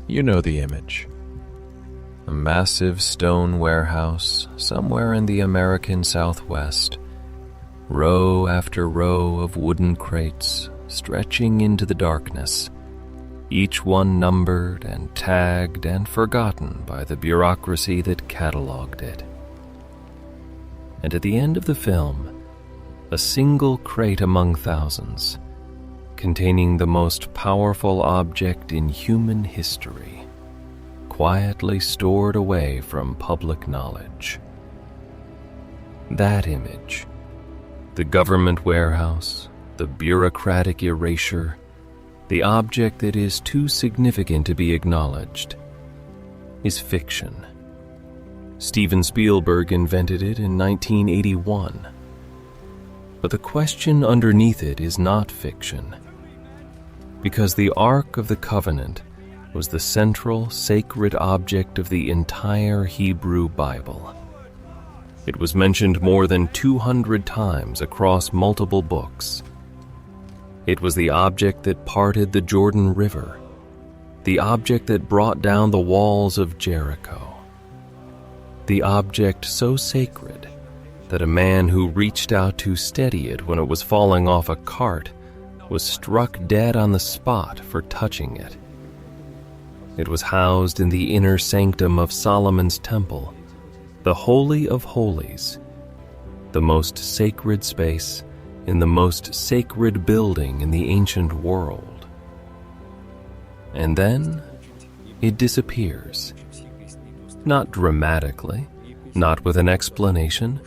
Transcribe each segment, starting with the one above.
You know the image. A massive stone warehouse somewhere in the American Southwest, row after row of wooden crates stretching into the darkness, each one numbered and tagged and forgotten by the bureaucracy that cataloged it. And at the end of the film, a single crate among thousands, containing the most powerful object in human history, quietly stored away from public knowledge. That image, the government warehouse, the bureaucratic erasure, the object that is too significant to be acknowledged, is fiction. Steven Spielberg invented it in 1981. But the question underneath it is not fiction, because the Ark of the Covenant was the central, sacred object of the entire Hebrew Bible. It was mentioned more than 200 times across multiple books. It was the object that parted the Jordan River, the object that brought down the walls of Jericho, the object so sacred that a man who reached out to steady it when it was falling off a cart was struck dead on the spot for touching it. It was housed in the inner sanctum of Solomon's temple, the Holy of Holies, the most sacred space in the most sacred building in the ancient world. And then it disappears. Not dramatically, not with an explanation,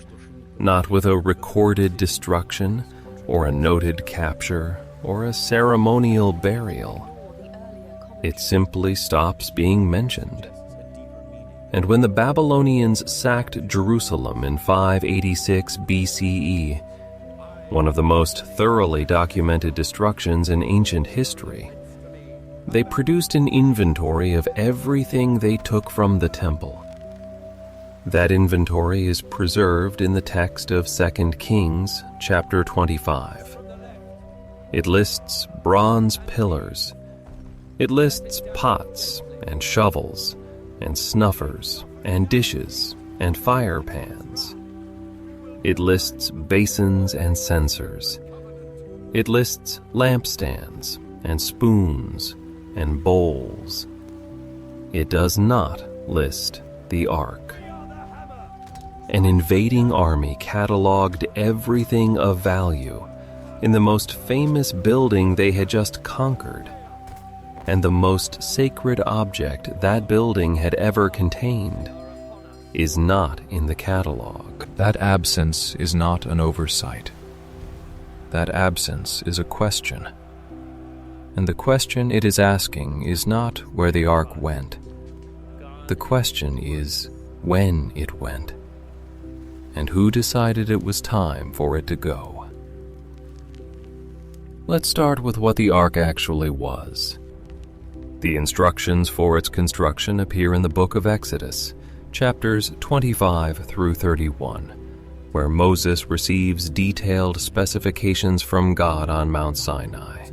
not with a recorded destruction or a noted capture or a ceremonial burial. It simply stops being mentioned. And when the Babylonians sacked Jerusalem in 586 BCE, one of the most thoroughly documented destructions in ancient history, they produced an inventory of everything they took from the temple. That inventory is preserved in the text of 2 Kings chapter 25. It lists bronze pillars. It lists pots and shovels and snuffers and dishes and fire pans. It lists basins and censers. It lists lampstands and spoons and bowls. It does not list the Ark. An invading army cataloged everything of value in the most famous building they had just conquered, and the most sacred object that building had ever contained is not in the catalog. That absence is not an oversight. That absence is a question. And the question it is asking is not where the Ark went. The question is when it went, and who decided it was time for it to go. Let's start with what the Ark actually was. The instructions for its construction appear in the book of Exodus, chapters 25 through 31, where Moses receives detailed specifications from God on Mount Sinai.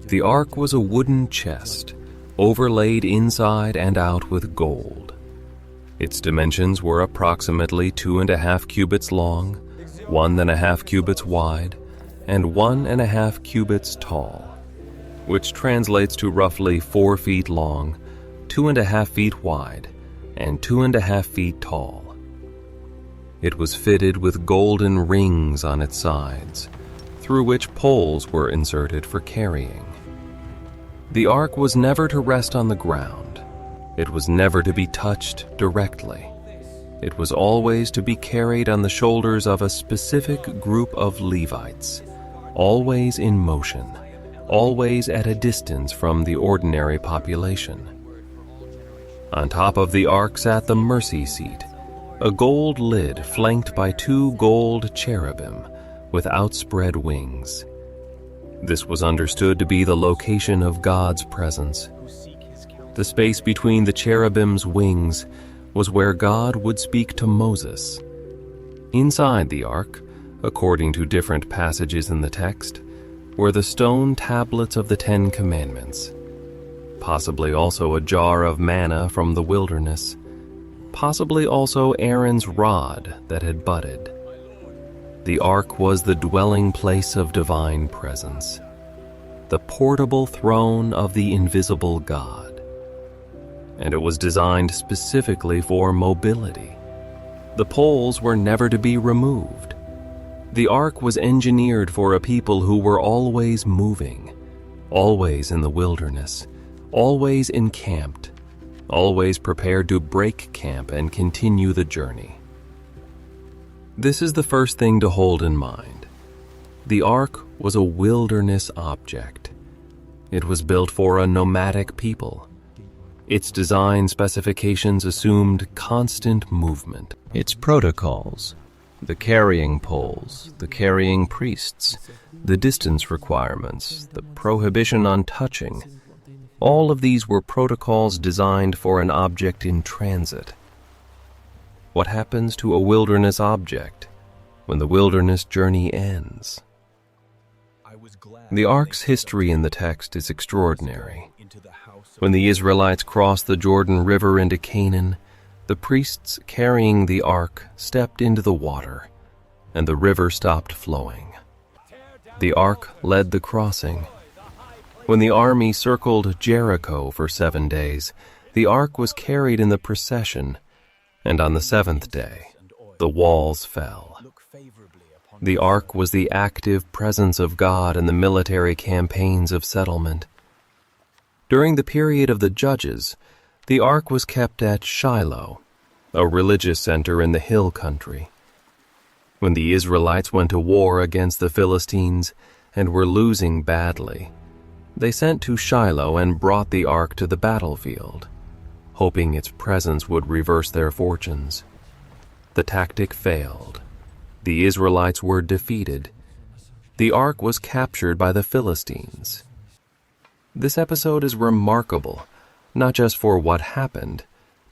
The Ark was a wooden chest, overlaid inside and out with gold. Its dimensions were approximately 2.5 cubits long, 1.5 cubits wide, and 1.5 cubits tall, which translates to roughly 4 feet long, 2.5 feet wide, and 2.5 feet tall. It was fitted with golden rings on its sides, through which poles were inserted for carrying. The Ark was never to rest on the ground. It was never to be touched directly. It was always to be carried on the shoulders of a specific group of Levites, always in motion, always at a distance from the ordinary population. On top of the Ark sat the mercy seat, a gold lid flanked by 2 gold cherubim with outspread wings. This was understood to be the location of God's presence. The space between the cherubim's wings was where God would speak to Moses. Inside the Ark, according to different passages in the text, were the stone tablets of the 10 Commandments. possibly also a jar of manna from the wilderness, possibly also Aaron's rod that had budded. The ark was the dwelling place of divine presence, the portable throne of the invisible God. And it was designed specifically for mobility. The poles were never to be removed. The ark was engineered for a people who were always moving, always in the wilderness, always encamped, always prepared to break camp and continue the journey. This is the first thing to hold in mind. The ark was a wilderness object. It was built for a nomadic people. Its design specifications assumed constant movement. Its protocols, the carrying poles, the carrying priests, the distance requirements, the prohibition on touching, all of these were protocols designed for an object in transit. What happens to a wilderness object when the wilderness journey ends? The ark's history in the text is extraordinary. When the Israelites crossed the Jordan River into Canaan, the priests carrying the ark stepped into the water, and the river stopped flowing. The ark led the crossing. When the army circled Jericho for 7 days, the ark was carried in the procession, and on the 7th day, the walls fell. The ark was the active presence of God in the military campaigns of settlement. During the period of the Judges, the ark was kept at Shiloh, a religious center in the hill country. When the Israelites went to war against the Philistines and were losing badly, they sent to Shiloh and brought the ark to the battlefield, hoping its presence would reverse their fortunes. The tactic failed. The Israelites were defeated. The ark was captured by the Philistines. This episode is remarkable, not just for what happened,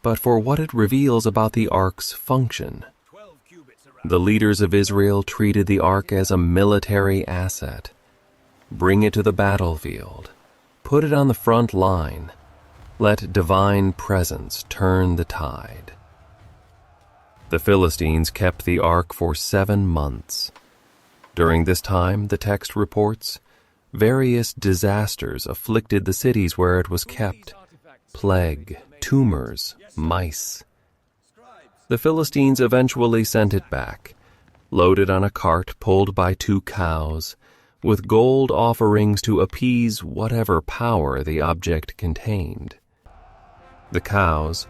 but for what it reveals about the ark's function. The leaders of Israel treated the ark as a military asset. Bring it to the battlefield. Put it on the front line. Let divine presence turn the tide. The Philistines kept the ark for 7 months. During this time, the text reports, various disasters afflicted the cities where it was kept: plague, tumors, mice. The Philistines eventually sent it back, loaded on a cart pulled by 2 cows, with gold offerings to appease whatever power the object contained. The cows,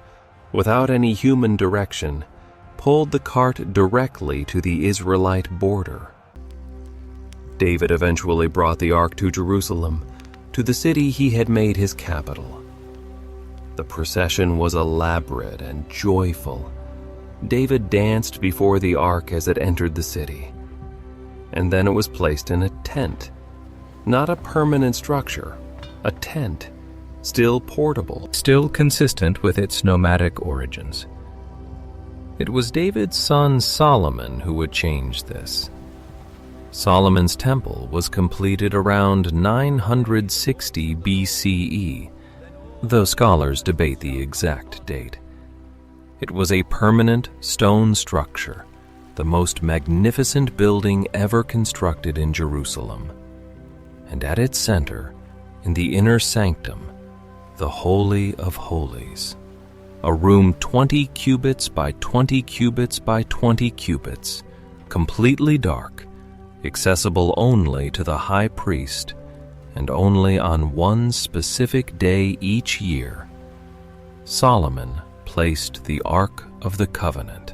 without any human direction, pulled the cart directly to the Israelite border. David eventually brought the ark to Jerusalem, to the city he had made his capital. The procession was elaborate and joyful. David danced before the ark as it entered the city. And then it was placed in a tent. Not a permanent structure, a tent, still portable, still consistent with its nomadic origins. It was David's son Solomon who would change this. Solomon's temple was completed around 960 BCE, though scholars debate the exact date. It was a permanent stone structure, the most magnificent building ever constructed in Jerusalem. And at its center, in the inner sanctum, the Holy of Holies, a room 20 cubits by 20 cubits by 20 cubits, completely dark, accessible only to the high priest, and only on one specific day each year, Solomon placed the Ark of the Covenant.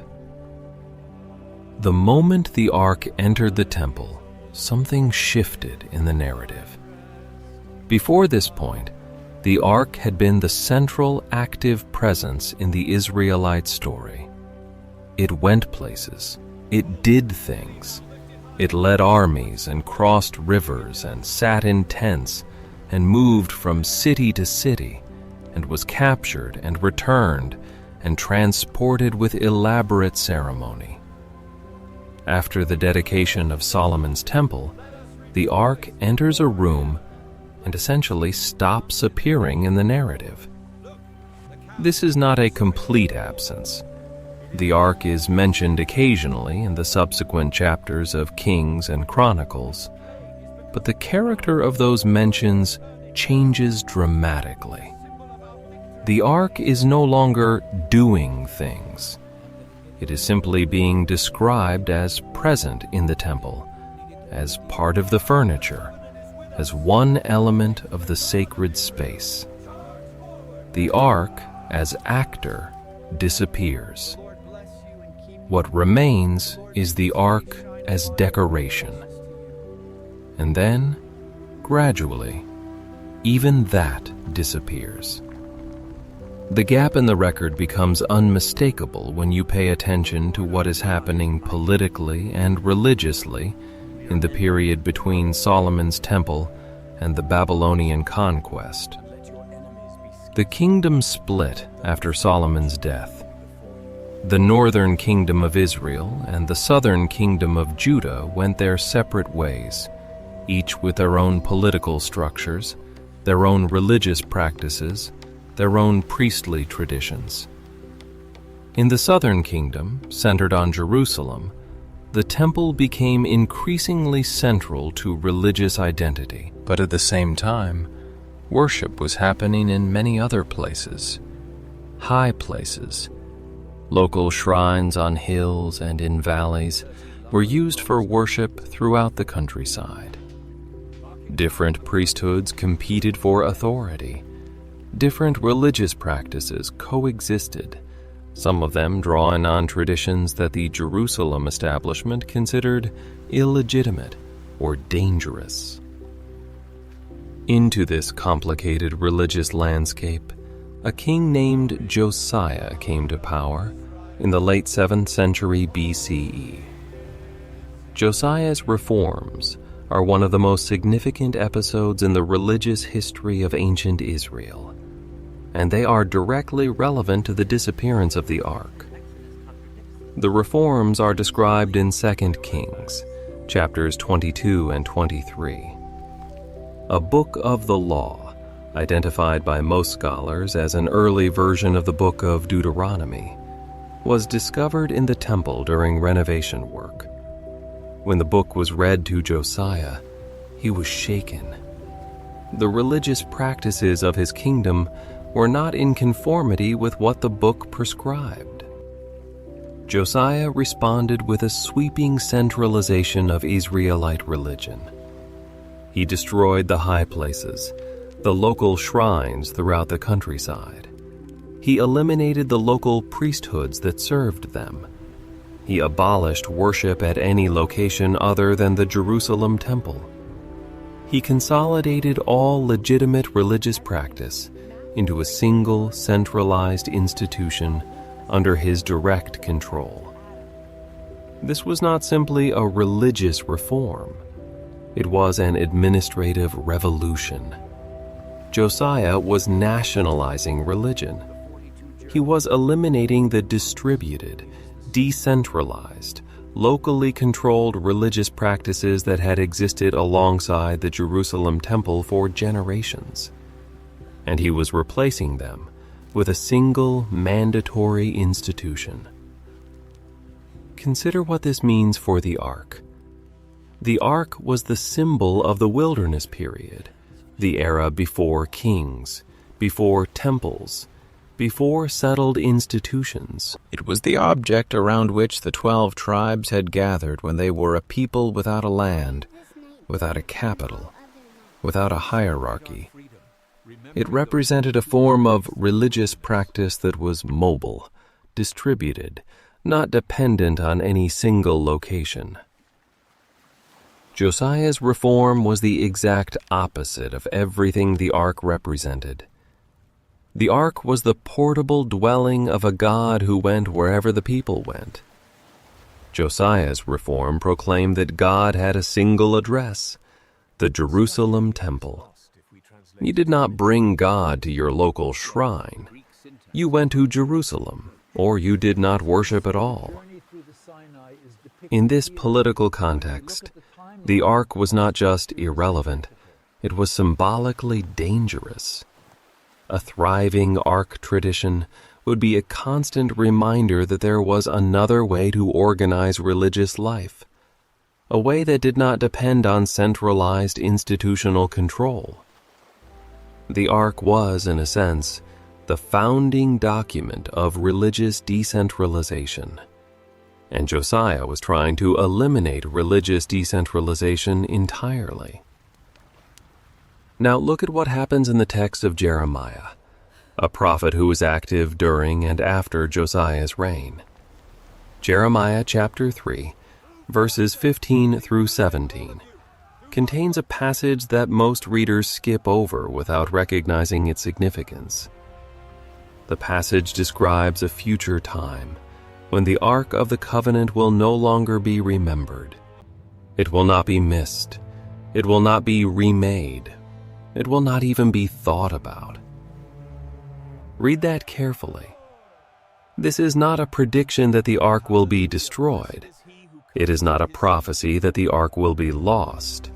The moment the Ark entered the temple, something shifted in the narrative. Before this point, the Ark had been the central active presence in the Israelite story. It went places. It did things. It led armies and crossed rivers and sat in tents and moved from city to city and was captured and returned and transported with elaborate ceremony. After the dedication of Solomon's temple, the Ark enters a room and essentially stops appearing in the narrative. This is not a complete absence. The Ark is mentioned occasionally in the subsequent chapters of Kings and Chronicles, but the character of those mentions changes dramatically. The Ark is no longer doing things. It is simply being described as present in the temple, as part of the furniture, as one element of the sacred space. The Ark, as actor, disappears. What remains is the Ark as decoration. And then, gradually, even that disappears. The gap in the record becomes unmistakable when you pay attention to what is happening politically and religiously in the period between Solomon's temple and the Babylonian conquest. The kingdom split after Solomon's death. The northern kingdom of Israel and the southern kingdom of Judah went their separate ways, each with their own political structures, their own religious practices, their own priestly traditions. In the southern kingdom, centered on Jerusalem, the temple became increasingly central to religious identity, but at the same time, worship was happening in many other places, high places. Local shrines on hills and in valleys were used for worship throughout the countryside. Different priesthoods competed for authority. Different religious practices coexisted, some of them drawing on traditions that the Jerusalem establishment considered illegitimate or dangerous. Into this complicated religious landscape, a king named Josiah came to power in the late 7th century BCE. Josiah's reforms are one of the most significant episodes in the religious history of ancient Israel, and they are directly relevant to the disappearance of the Ark. The reforms are described in 2 Kings, chapters 22 and 23. A book of the law, identified by most scholars as an early version of the book of Deuteronomy, was discovered in the temple during renovation work. When the book was read to Josiah, he was shaken. The religious practices of his kingdom were not in conformity with what the book prescribed. Josiah responded with a sweeping centralization of Israelite religion. He destroyed the high places, the local shrines throughout the countryside. He eliminated the local priesthoods that served them. He abolished worship at any location other than the Jerusalem temple. He consolidated all legitimate religious practice into a single centralized institution under his direct control. This was not simply a religious reform. It was an administrative revolution. Josiah was nationalizing religion. He was eliminating the distributed, decentralized, locally controlled religious practices that had existed alongside the Jerusalem temple for generations. And he was replacing them with a single mandatory institution. Consider what this means for the Ark. The Ark was the symbol of the wilderness period, the era before kings, before temples, before settled institutions. It was the object around which the 12 tribes had gathered when they were a people without a land, without a capital, without a hierarchy. It represented a form of religious practice that was mobile, distributed, not dependent on any single location. Josiah's reform was the exact opposite of everything the Ark represented. The Ark was the portable dwelling of a God who went wherever the people went. Josiah's reform proclaimed that God had a single address, the Jerusalem temple. You did not bring God to your local shrine. You went to Jerusalem, or you did not worship at all. In this political context, the Ark was not just irrelevant, It was symbolically dangerous. A thriving Ark tradition would be a constant reminder that there was another way to organize religious life, a way that did not depend on centralized institutional control. The Ark was, in a sense, the founding document of religious decentralization, and Josiah was trying to eliminate religious decentralization entirely. Now look at what happens in the text of Jeremiah, a prophet who was active during and after Josiah's reign. Jeremiah chapter 3, verses 15 through 17, contains a passage that most readers skip over without recognizing its significance. The passage describes a future time when the Ark of the Covenant will no longer be remembered. It will not be missed. It will not be remade. It will not even be thought about. Read that carefully. This is not a prediction that the Ark will be destroyed. It is not a prophecy that the Ark will be lost.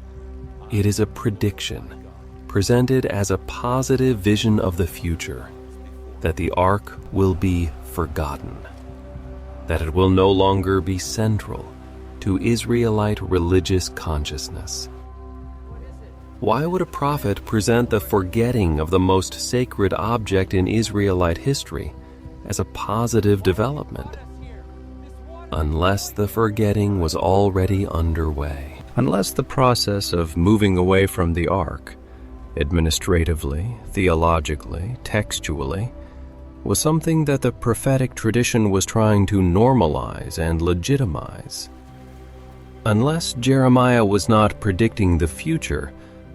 It is a prediction, presented as a positive vision of the future, that the Ark will be forgotten, that it will no longer be central to Israelite religious consciousness. Why would a prophet present the forgetting of the most sacred object in Israelite history as a positive development? Unless the forgetting was already underway. Unless the process of moving away from the Ark, administratively, theologically, textually, was something that the prophetic tradition was trying to normalize and legitimize. Unless Jeremiah was not predicting the future,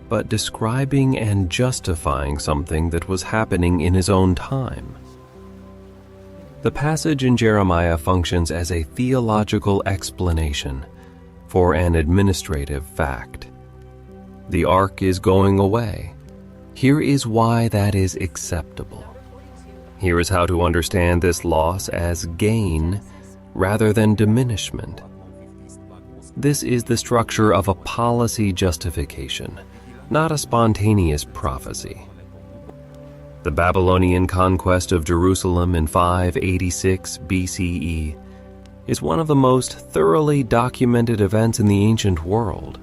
but describing and justifying something that was happening in his own time. The passage in Jeremiah functions as a theological explanation for an administrative fact. The Ark is going away. Here is why that is acceptable. Here is how to understand this loss as gain rather than diminishment. This is the structure of a policy justification, not a spontaneous prophecy. The Babylonian conquest of Jerusalem in 586 BCE is one of the most thoroughly documented events in the ancient world.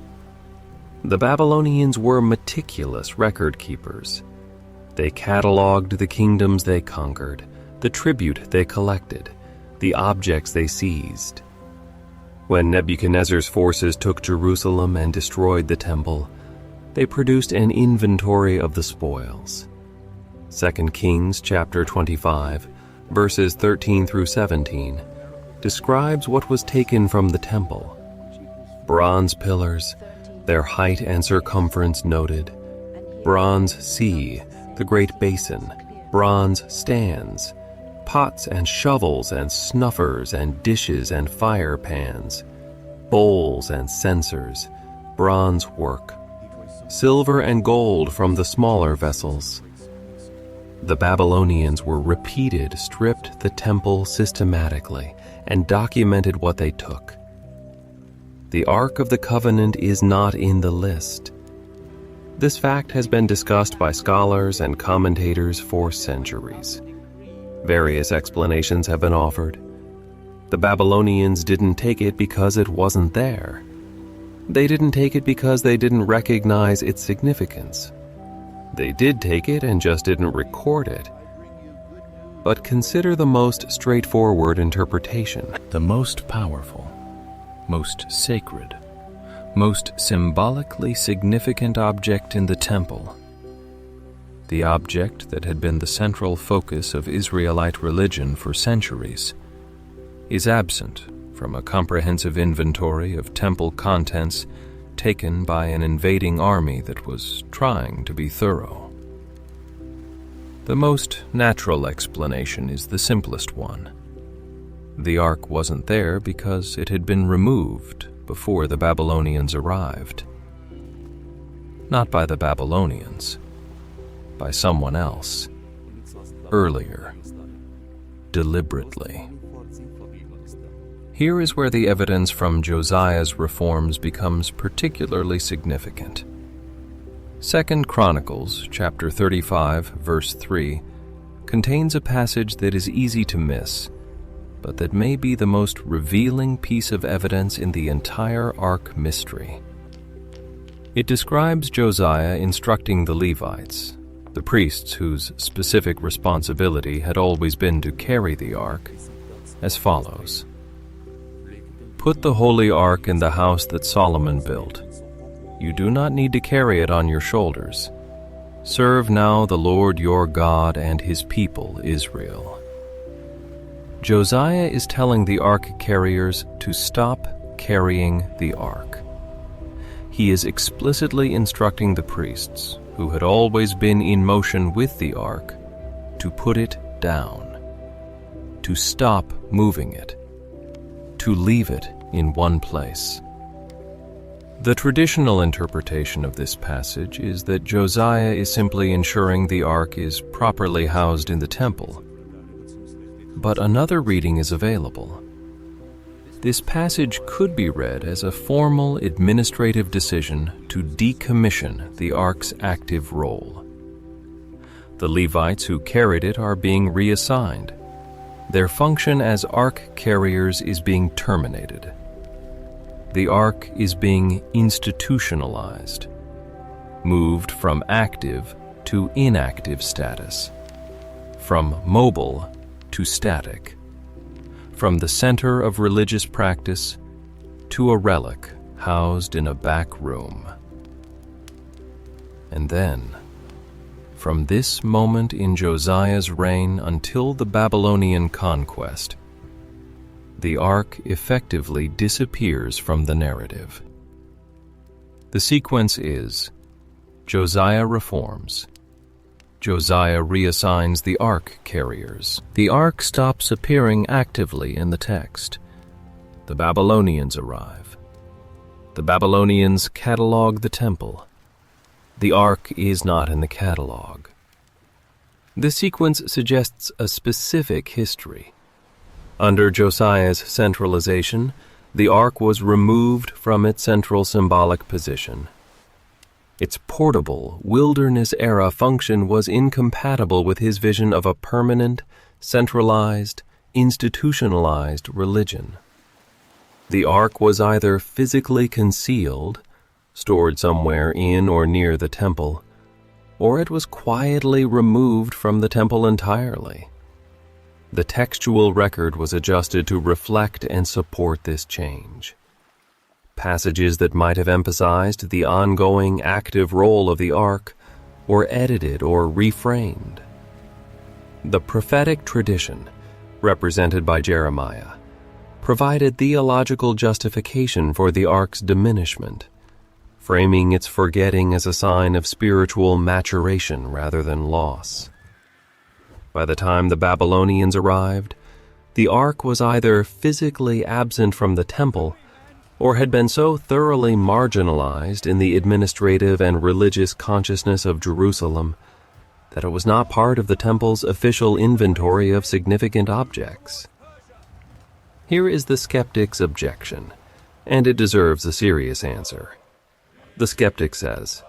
The Babylonians were meticulous record keepers. They cataloged the kingdoms they conquered, the tribute they collected, the objects they seized. When Nebuchadnezzar's forces took Jerusalem and destroyed the temple, they produced an inventory of the spoils. 2 Kings chapter 25, verses 13 through 17, describes what was taken from the temple. Bronze pillars, their height and circumference noted, bronze sea, the great basin, bronze stands, pots and shovels and snuffers and dishes and fire pans, bowls and censers, bronze work, silver and gold from the smaller vessels. The Babylonians were stripped the temple systematically and documented what they took. The Ark of the Covenant is not in the list. This fact has been discussed by scholars and commentators for centuries. Various explanations have been offered. The Babylonians didn't take it because it wasn't there. They didn't take it because they didn't recognize its significance. They did take it and just didn't record it. But consider the most straightforward interpretation. The most powerful, most sacred, most symbolically significant object in the temple, the object that had been the central focus of Israelite religion for centuries, is absent from a comprehensive inventory of temple contents taken by an invading army that was trying to be thorough. The most natural explanation is the simplest one. The Ark wasn't there because it had been removed before the Babylonians arrived. Not by the Babylonians, by someone else, earlier, deliberately. Here is where the evidence from Josiah's reforms becomes particularly significant. 2 Chronicles chapter 35, verse 3, contains a passage that is easy to miss, but that may be the most revealing piece of evidence in the entire Ark mystery. It describes Josiah instructing the Levites, the priests whose specific responsibility had always been to carry the Ark, as follows. Put the holy Ark in the house that Solomon built. You do not need to carry it on your shoulders. Serve now the Lord your God and his people, Israel. Josiah is telling the Ark carriers to stop carrying the Ark. He is explicitly instructing the priests, who had always been in motion with the Ark, to put it down, to stop moving it, to leave it in one place. The traditional interpretation of this passage is that Josiah is simply ensuring the Ark is properly housed in the temple. But another reading is available. This passage could be read as a formal administrative decision to decommission the Ark's active role. The Levites who carried it are being reassigned. Their function as Ark carriers is being terminated. The Ark is being institutionalized, moved from active to inactive status, from mobile to static, from the center of religious practice to a relic housed in a back room. And then, from this moment in Josiah's reign until the Babylonian conquest, the Ark effectively disappears from the narrative. The sequence is: Josiah reforms. Josiah reassigns the Ark carriers. The Ark stops appearing actively in the text. The Babylonians arrive. The Babylonians catalog the temple. The Ark is not in the catalog. The sequence suggests a specific history. Under Josiah's centralization, the Ark was removed from its central symbolic position. Its portable, wilderness-era function was incompatible with his vision of a permanent, centralized, institutionalized religion. The Ark was either physically concealed, stored somewhere in or near the temple, or it was quietly removed from the temple entirely. The textual record was adjusted to reflect and support this change. Passages that might have emphasized the ongoing active role of the Ark were edited or reframed. The prophetic tradition, represented by Jeremiah, provided theological justification for the Ark's diminishment, framing its forgetting as a sign of spiritual maturation rather than loss. By the time the Babylonians arrived, the Ark was either physically absent from the temple or had been so thoroughly marginalized in the administrative and religious consciousness of Jerusalem that it was not part of the temple's official inventory of significant objects. Here is the skeptic's objection, and it deserves a serious answer. The skeptic says,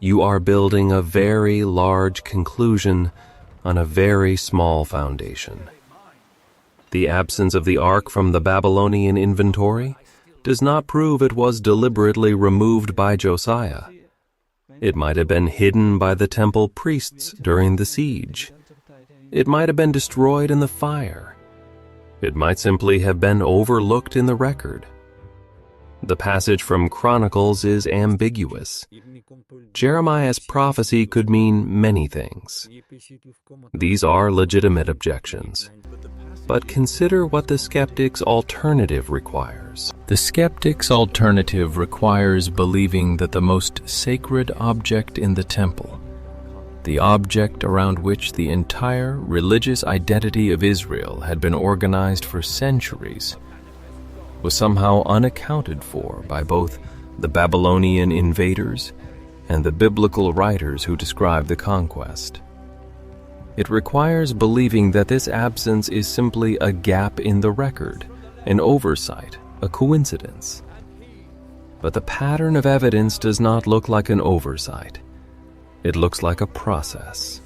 "You are building a very large conclusion on a very small foundation. The absence of the Ark from the Babylonian inventory does not prove it was deliberately removed by Josiah. It might have been hidden by the temple priests during the siege. It might have been destroyed in the fire. It might simply have been overlooked in the record. The passage from Chronicles is ambiguous. Jeremiah's prophecy could mean many things. These are legitimate objections. But consider what the skeptic's alternative requires. The skeptic's alternative requires believing that the most sacred object in the temple, the object around which the entire religious identity of Israel had been organized for centuries, was somehow unaccounted for by both the Babylonian invaders and the biblical writers who describe the conquest. It requires believing that this absence is simply a gap in the record, an oversight, a coincidence. But the pattern of evidence does not look like an oversight. It looks like a process.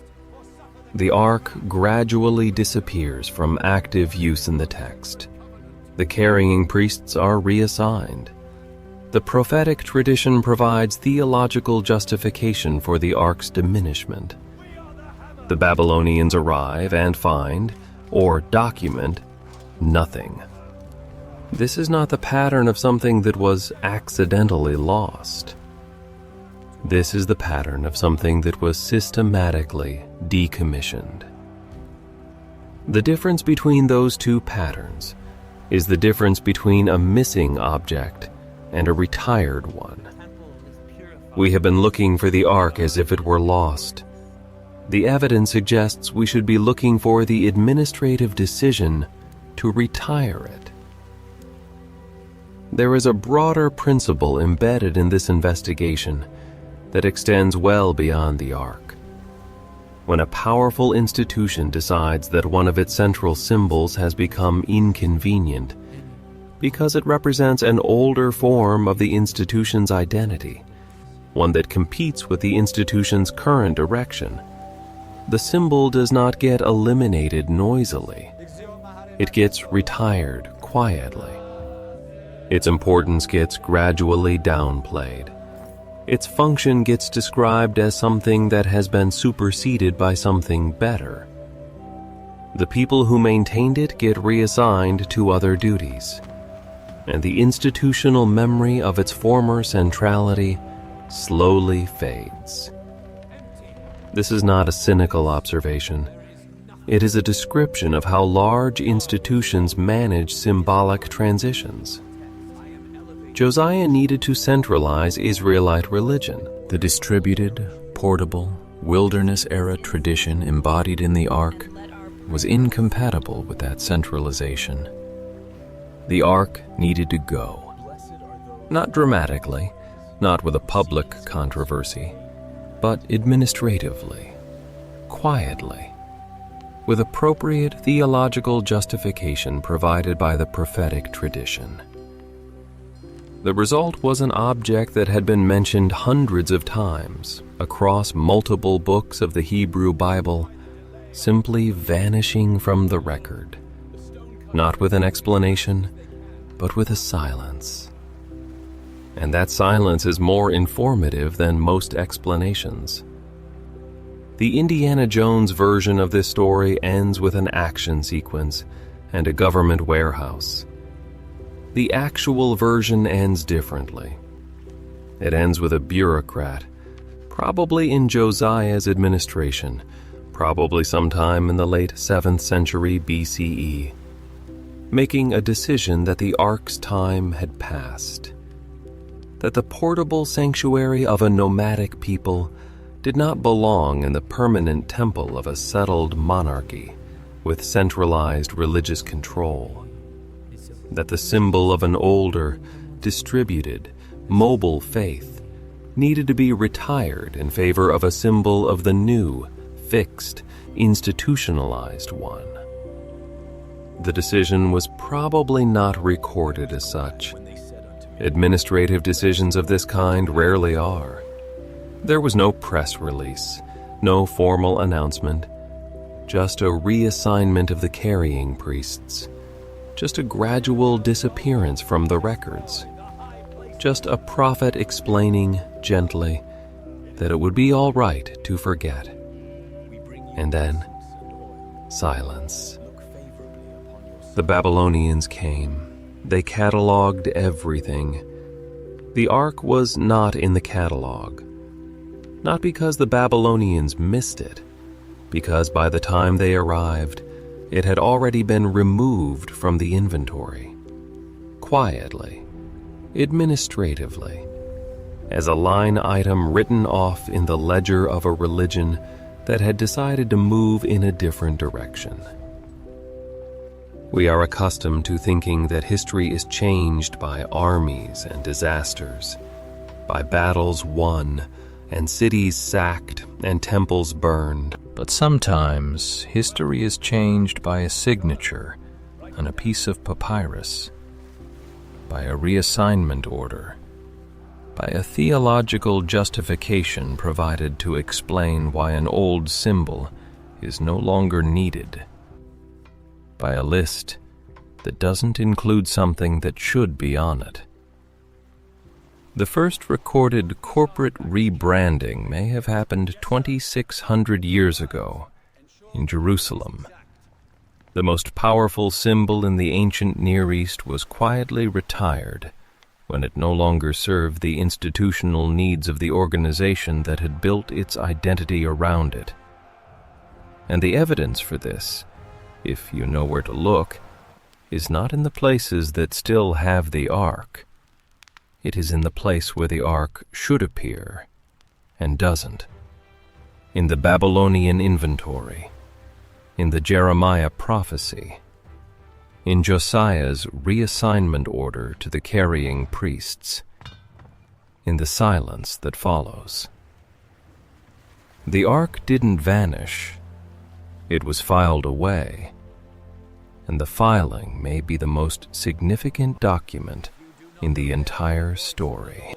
The ark gradually disappears from active use in the text. The carrying priests are reassigned. The prophetic tradition provides theological justification for the ark's diminishment. The Babylonians arrive and find, or document, nothing. This is not the pattern of something that was accidentally lost. This is the pattern of something that was systematically decommissioned. The difference between those two patterns is the difference between a missing object and a retired one. We have been looking for the ark as if it were lost. The evidence suggests we should be looking for the administrative decision to retire it. There is a broader principle embedded in this investigation that extends well beyond the ark. When a powerful institution decides that one of its central symbols has become inconvenient because it represents an older form of the institution's identity, one that competes with the institution's current direction, the symbol does not get eliminated noisily. It gets retired quietly. Its importance gets gradually downplayed. Its function gets described as something that has been superseded by something better. The people who maintained it get reassigned to other duties, and the institutional memory of its former centrality slowly fades. This is not a cynical observation. It is a description of how large institutions manage symbolic transitions. Josiah needed to centralize Israelite religion. The distributed, portable, wilderness-era tradition embodied in the ark was incompatible with that centralization. The ark needed to go. Not dramatically, not with a public controversy, but administratively, quietly, with appropriate theological justification provided by the prophetic tradition. The result was an object that had been mentioned hundreds of times across multiple books of the Hebrew Bible, simply vanishing from the record, not with an explanation, but with a silence. And that silence is more informative than most explanations. The Indiana Jones version of this story ends with an action sequence and a government warehouse. The actual version ends differently. It ends with a bureaucrat, probably in Josiah's administration, probably sometime in the late 7th century BCE, making a decision that the ark's time had passed, that the portable sanctuary of a nomadic people did not belong in the permanent temple of a settled monarchy with centralized religious control, that the symbol of an older, distributed, mobile faith needed to be retired in favor of a symbol of the new, fixed, institutionalized one. The decision was probably not recorded as such. Administrative decisions of this kind rarely are. There was no press release, no formal announcement, just a reassignment of the carrying priests, just a gradual disappearance from the records, just a prophet explaining gently that it would be all right to forget. And then, silence. The Babylonians came. They cataloged everything. The ark was not in the catalog. Not because the Babylonians missed it, because by the time they arrived, it had already been removed from the inventory. Quietly, administratively, as a line item written off in the ledger of a religion that had decided to move in a different direction. We are accustomed to thinking that history is changed by armies and disasters, by battles won and cities sacked and temples burned. But sometimes history is changed by a signature on a piece of papyrus, by a reassignment order, by a theological justification provided to explain why an old symbol is no longer needed, by a list that doesn't include something that should be on it. The first recorded corporate rebranding may have happened 2,600 years ago in Jerusalem. The most powerful symbol in the ancient Near East was quietly retired when it no longer served the institutional needs of the organization that had built its identity around it. And the evidence for this, if you know where to look, is not in the places that still have the Ark. It is in the place where the Ark should appear and doesn't. In the Babylonian inventory, in the Jeremiah prophecy, in Josiah's reassignment order to the carrying priests, in the silence that follows. The Ark didn't vanish. It was filed away, and the filing may be the most significant document in the entire story.